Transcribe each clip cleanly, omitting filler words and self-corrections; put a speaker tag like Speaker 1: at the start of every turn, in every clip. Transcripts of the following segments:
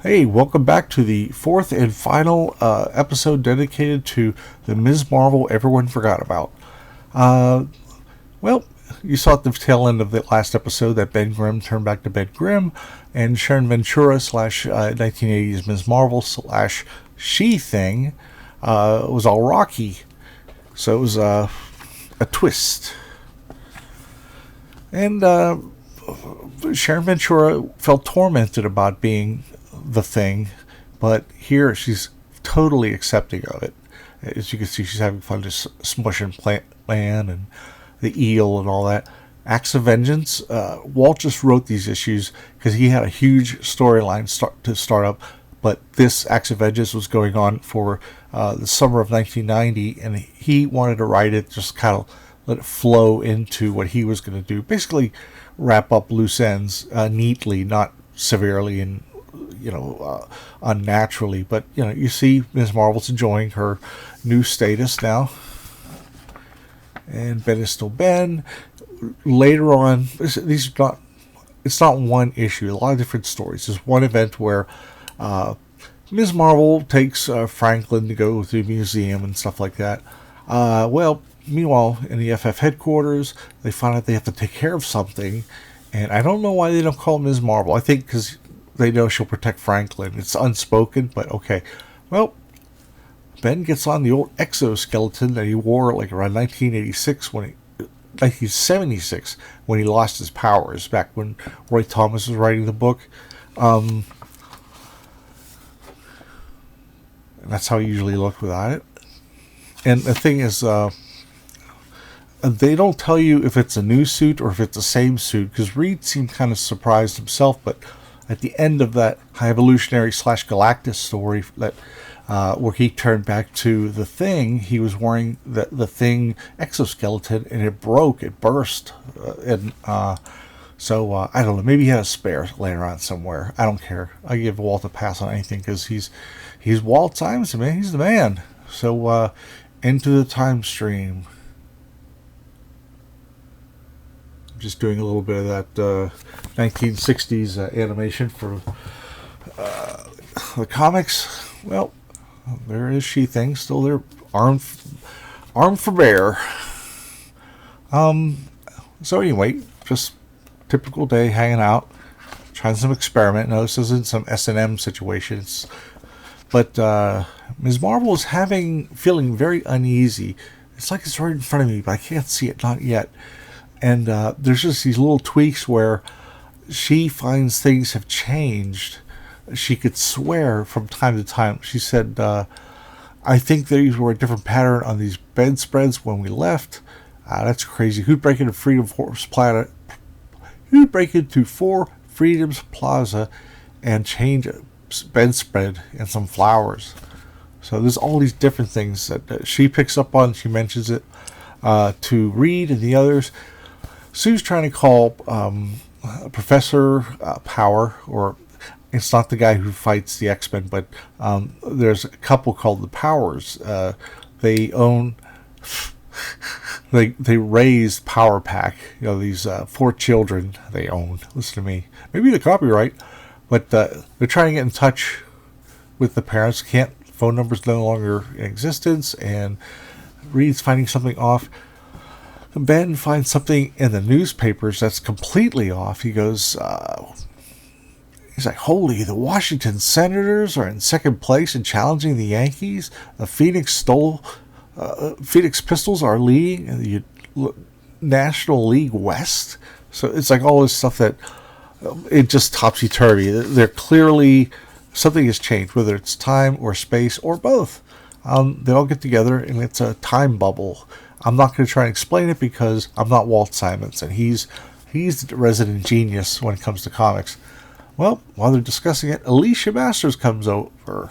Speaker 1: Hey, welcome back to the fourth and final episode dedicated to the Ms. Marvel everyone forgot about. Uh, well, you saw at the tail end of the last episode that Ben Grimm turned back to Ben Grimm, and Sharon Ventura slash 1980s Ms. Marvel slash She-Thing was all rocky. So it was a twist. And Sharon Ventura felt tormented about being the Thing, but here she's totally accepting of it. As you can see, she's having fun just smushing Plant Man and the eel and all that. Acts of Vengeance. Walt just wrote these issues because he had a huge storyline to start up, but this Acts of Vengeance was going on for the summer of 1990, and he wanted to write it, just kind of let it flow into what he was going to do. Basically, wrap up loose ends neatly, not severely and unnaturally. But you see Ms. Marvel's enjoying her new status now, and Ben is still Ben. Later on, these are not. It's not one issue. A lot of different stories. There's one event where Ms. Marvel takes Franklin to go to the museum and stuff like that. Meanwhile, in the FF headquarters, they find out they have to take care of something, and I don't know why they don't call Ms. Marvel. I think because they know she'll protect Franklin. It's unspoken, but okay. Well, Ben gets on the old exoskeleton that he wore like around 1976 when he lost his powers, back when Roy Thomas was writing the book. And that's how he usually looked without it. And the thing is, they don't tell you if it's a new suit or if it's the same suit, because Reed seemed kind of surprised himself, but at the end of that High Evolutionary / Galactus story that where he turned back to the Thing, he was wearing the Thing exoskeleton, and it broke, it burst, so I don't know, maybe he had a spare laying around somewhere. I don't care. I give Walt a pass on anything because he's Walt Simonson, man. He's the man. So into the time stream. Just doing a little bit of that 1960s animation for the comics. Well, there is She-Thing, still there, armed for bear. So anyway, just typical day, hanging out, trying some experiment. No, this isn't some S&M situations, but Ms. Marvel is feeling very uneasy. It's like it's right in front of me, but I can't see it, not yet. And there's just these little tweaks where she finds things have changed. She could swear from time to time. She said, I think these were a different pattern on these bedspreads when we left. That's crazy. Who'd break into Freedom Force Planet? Who'd break into 4 Freedoms Plaza and change a bedspread and some flowers? So there's all these different things that she picks up on. She mentions it to Reed and the others. Sue's trying to call Professor Power, or it's not the guy who fights the X-Men, but there's a couple called the Powers. They own, they raised Power Pack. These 4 children they own. Listen to me. Maybe the copyright, but they're trying to get in touch with the parents. Phone numbers no longer in existence, and Reed's finding something off. Ben finds something in the newspapers that's completely off. He goes, he's like, holy, the Washington Senators are in second place in challenging the Yankees. The Phoenix Pistols are leading the National League West. So it's like all this stuff that it just topsy-turvy. They're clearly, something has changed, whether it's time or space or both. They all get together and it's a time bubble. I'm not going to try and explain it because I'm not Walt Simonson. He's the resident genius when it comes to comics. Well, while they're discussing it, Alicia Masters comes over,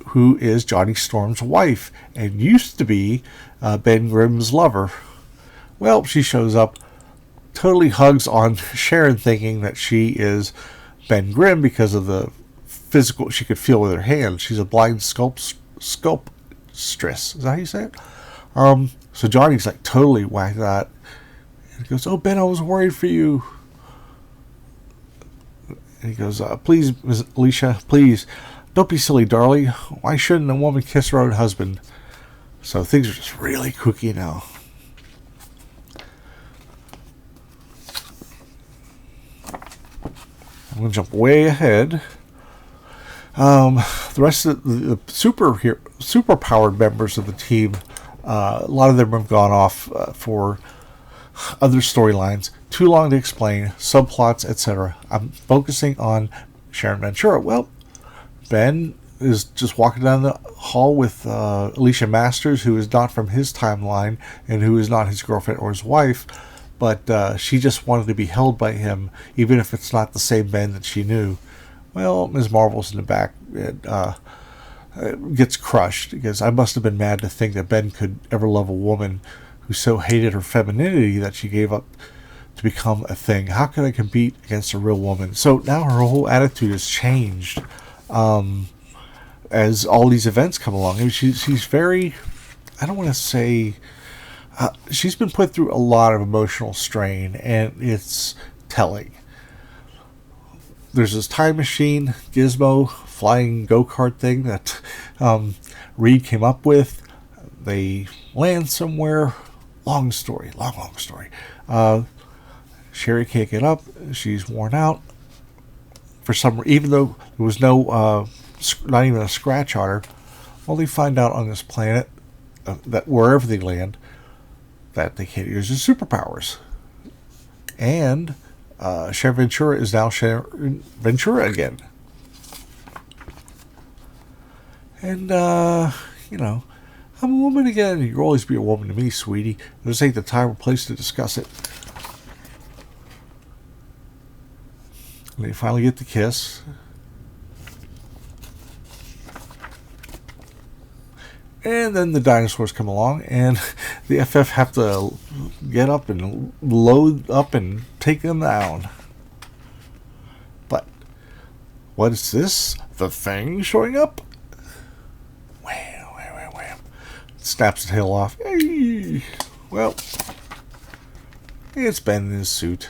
Speaker 1: who is Johnny Storm's wife and used to be Ben Grimm's lover. Well, she shows up, totally hugs on Sharon, thinking that she is Ben Grimm because of the physical she could feel with her hand. She's a blind sculptress. Is that how you say it? So Johnny's like totally whacked that. And he goes, oh, Ben, I was worried for you. And he goes, please, Miss Alicia, please, don't be silly, darling. Why shouldn't a woman kiss her own husband? So things are just really kooky now. I'm going to jump way ahead. The rest of the super-powered members of the team, a lot of them have gone off for other storylines. Too long to explain, subplots, etc. I'm focusing on Sharon Ventura. Well, Ben is just walking down the hall with Alicia Masters, who is not from his timeline and who is not his girlfriend or his wife, but she just wanted to be held by him, even if it's not the same Ben that she knew. Well, Ms. Marvel's in the back. It gets crushed because I must have been mad to think that Ben could ever love a woman who so hated her femininity that she gave up to become a thing. How could I compete against a real woman? So now her whole attitude has changed as all these events come along. I mean, she's very, I don't want to say, she's been put through a lot of emotional strain, and it's telling. There's this time machine, gizmo, flying go-kart thing that Reed came up with. They land somewhere. Long story. Sherry can't get up. She's worn out. For some, even though there was no, not even a scratch on her, well, they find out on this planet that wherever they land, that they can't use their superpowers. And Sharon Ventura is now Sharon Ventura again. And, I'm a woman again. You'll always be a woman to me, sweetie. This ain't the time or place to discuss it. And they finally get the kiss. And then the dinosaurs come along, and the FF have to get up and load up and take them down. But what is this? The Thing showing up? Wham. Snaps the tail off. Hey. Well, it's Ben in his suit.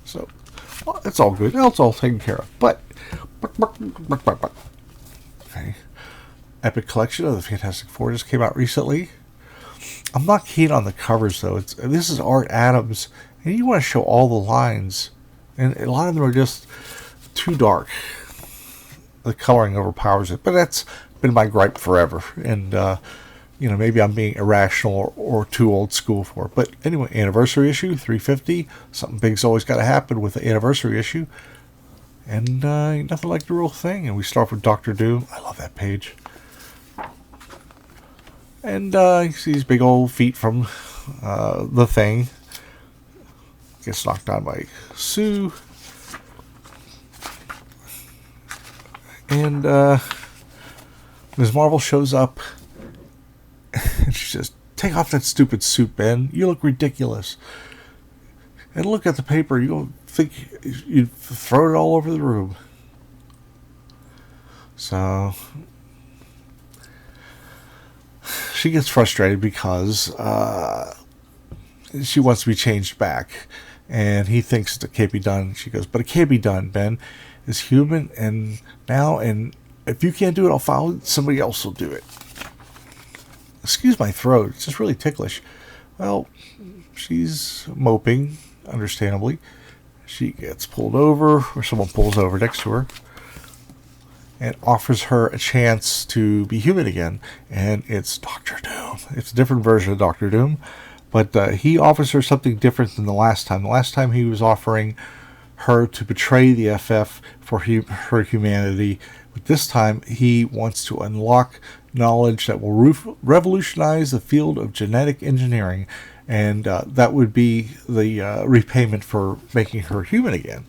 Speaker 1: So, well, it's all good. It's all taken care of. But, okay. Epic Collection of the Fantastic Four just came out recently. I'm not keen on the covers, though. This is Art Adams, and you want to show all the lines. And a lot of them are just too dark. The coloring overpowers it. But that's been my gripe forever. And, maybe I'm being irrational or too old school for it. But anyway, anniversary issue, 350. Something big's always got to happen with the anniversary issue. And nothing like the real thing. And we start with Dr. Doom. I love that page. And you see these big old feet from the Thing. Gets knocked down by Sue. And Ms. Marvel shows up. And she says, take off that stupid suit, Ben. You look ridiculous. And look at the paper. You'll think you'd throw it all over the room. So she gets frustrated because she wants to be changed back. And he thinks it can't be done. She goes, but it can't be done, Ben. It's human, and if you can't do it, I'll follow it. Somebody else will do it. Excuse my throat. It's just really ticklish. Well, she's moping, understandably. She gets pulled over, or someone pulls over next to her, and offers her a chance to be human again. And it's Dr. Doom. It's a different version of Dr. Doom, but he offers her something different than the last time. The last time he was offering her to betray the FF for her humanity. But this time he wants to unlock knowledge that will revolutionize the field of genetic engineering, and that would be the repayment for making her human again.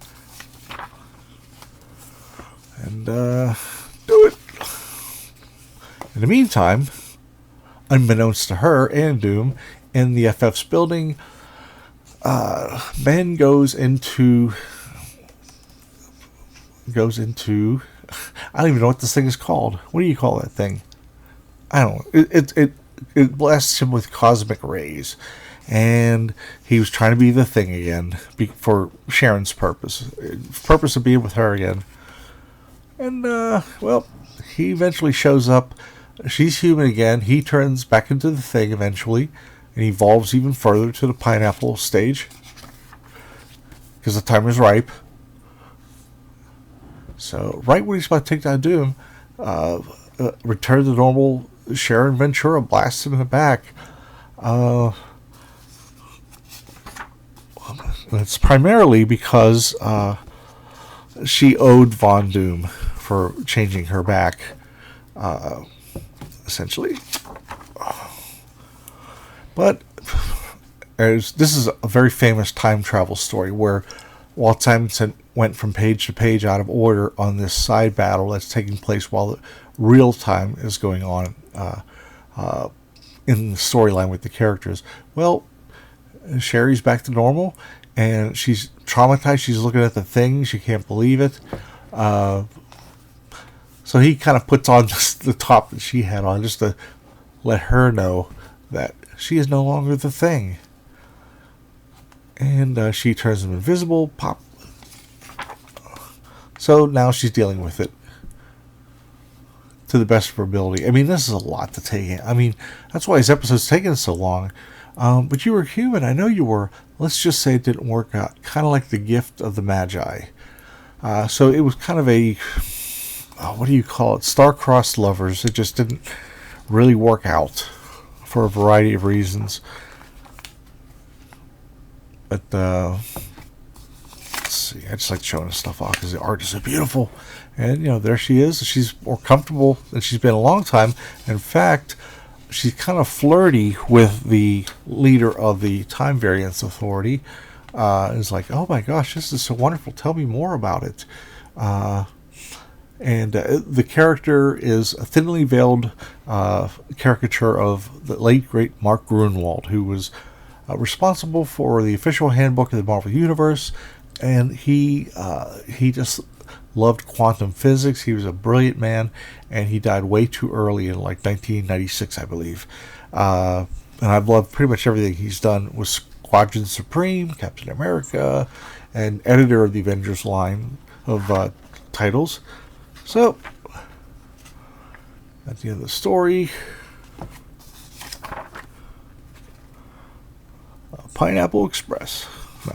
Speaker 1: And do it. In the meantime, unbeknownst to her and Doom, in the FF's building, Ben goes into I don't even know what this thing is called. What do you call that thing? I don't know. It blasts him with cosmic rays, and he was trying to be the Thing again for Sharon's purpose of being with her again. And well, he eventually shows up. She's human again. He turns back into the Thing eventually, and evolves even further to the pineapple stage because the time is ripe. So right when he's about to take down Doom, return to normal Sharon Ventura blasts him in the back. It's primarily because she owed Von Doom for changing her back, essentially. But this is a very famous time travel story where Walt Simonson went from page to page out of order on this side battle that's taking place while the real time is going on in the storyline with the characters. Well, Sherry's back to normal, and she's traumatized. She's looking at the Thing. She can't believe it. So he kind of puts on just the top that she had on just to let her know that she is no longer the Thing. And she turns him invisible. Pop. So now she's dealing with it to the best of her ability. I mean, this is a lot to take in. I mean, that's why his episode's taking so long. But you were human. I know you were. Let's just say it didn't work out. Kind of like the gift of the Magi. So it was kind of a, what do you call it? Star-crossed lovers. It just didn't really work out for a variety of reasons. But, let's see. I just like showing this stuff off because the art is so beautiful. And, you know, there she is. She's more comfortable than she's been a long time. In fact, she's kind of flirty with the leader of the Time Variance Authority. It's like, oh my gosh, this is so wonderful. Tell me more about it. And the character is a thinly veiled caricature of the late, great Mark Gruenwald, who was responsible for the official handbook of the Marvel Universe. And he just loved quantum physics. He was a brilliant man, and he died way too early in like 1996, I believe. And I've loved pretty much everything he's done with Squadron Supreme, Captain America, and editor of the Avengers line of titles. So, at the end of the story, Pineapple Express. No.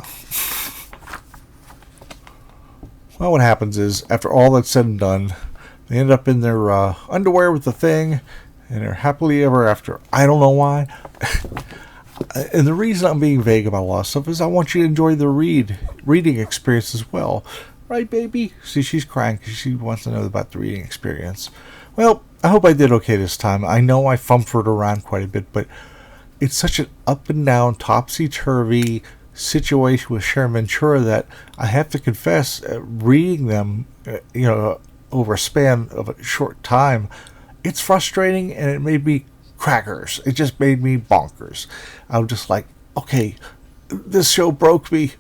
Speaker 1: Well, what happens is, after all that's said and done, they end up in their underwear with the Thing, and they're happily ever after. I don't know why. And the reason I'm being vague about a lot of stuff is I want you to enjoy the reading experience as well. Right, baby? See, she's crying because she wants to know about the reading experience. Well, I hope I did okay this time. I know I fumbled around quite a bit, but it's such an up and down, topsy-turvy situation with Sharon Ventura that I have to confess, reading them, over a span of a short time, it's frustrating, and it made me crackers. It just made me bonkers. I'm just like, okay, this show broke me.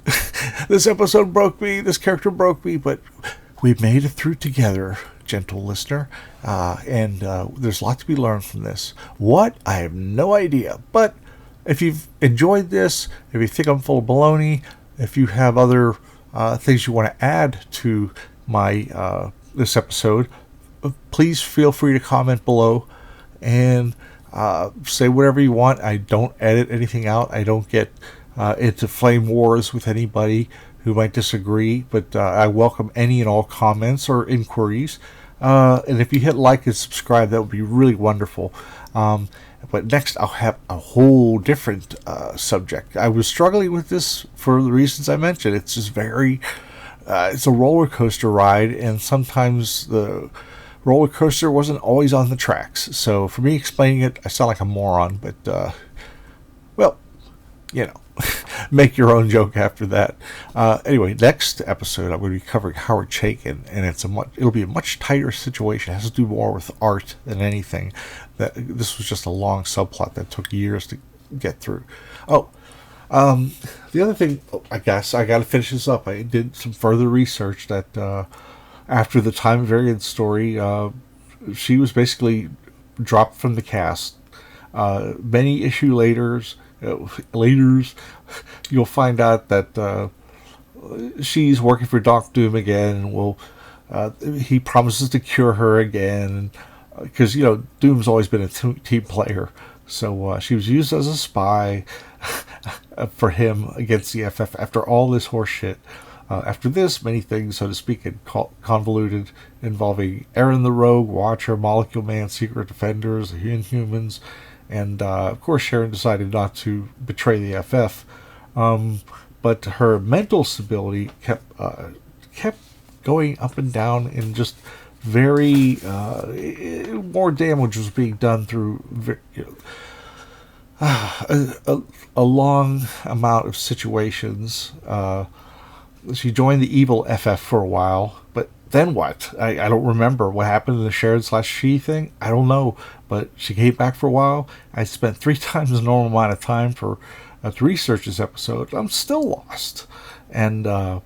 Speaker 1: This episode broke me. This character broke me, but we made it through together, gentle listener. And there's a lot to be learned from this. What? I have no idea. But if you've enjoyed this, if you think I'm full of baloney, if you have other things you want to add to my this episode, please feel free to comment below and say whatever you want. I don't edit anything out. I don't get into flame wars with anybody who might disagree, but I welcome any and all comments or inquiries. And if you hit like and subscribe, that would be really wonderful. But next, I'll have a whole different subject. I was struggling with this for the reasons I mentioned. It's just very, it's a roller coaster ride, and sometimes the roller coaster wasn't always on the tracks. So for me explaining it, I sound like a moron, but, well, make your own joke after that. Anyway, next episode I'm going to be covering Howard Chaykin, and it'll be a much tighter situation. It has to do more with art than anything. This was just a long subplot that took years to get through. The other thing, I guess I got to finish this up. I did some further research that after the Time Variance story, she was basically dropped from the cast. Many issues later, later, you'll find out that she's working for Doc Doom again. He promises to cure her again because Doom's always been a team player. So she was used as a spy for him against the FF after all this horse shit. After this, many things, so to speak, had convoluted, involving Aaron the Rogue, Watcher, Molecule Man, Secret Defenders, the Inhumans, and of course Sharon decided not to betray the FF. But her mental stability kept going up and down, in just very more damage was being done through a long amount of situations. She joined the evil FF for a while, but then what? I don't remember what happened in the Sharon/She thing. I don't know, but she came back for a while. I spent 3 times the normal amount of time to research this episode. I'm still lost. And to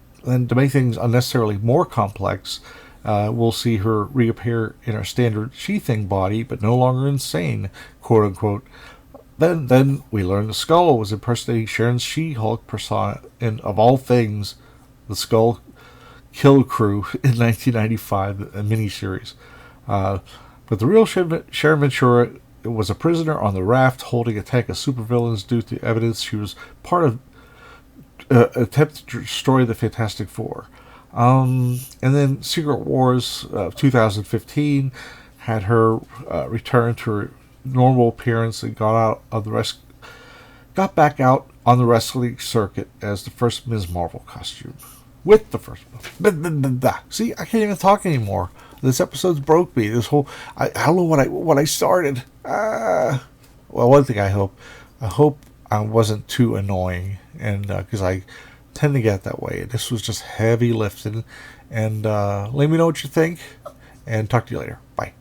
Speaker 1: make things unnecessarily more complex, we'll see her reappear in her standard She-Thing body, but no longer insane, quote unquote. Then we learned the Skull was impersonating Sharon's She-Hulk persona, and of all things, the Skull Kill Crew in 1995, a miniseries. But the real Sharon Ventura was a prisoner on the raft holding a tank of supervillains due to evidence she was part of attempt to destroy the Fantastic Four. And then Secret Wars of 2015 had her return to her normal appearance and got back out on the wrestling circuit as the first Ms. Marvel costume. With the first See, I can't even talk anymore. This episode's broke me. This whole I don't know what I started. Well, one thing I hope I wasn't too annoying, and because I tend to get that way. This was just heavy lifting, and let me know what you think, and talk to you later. Bye.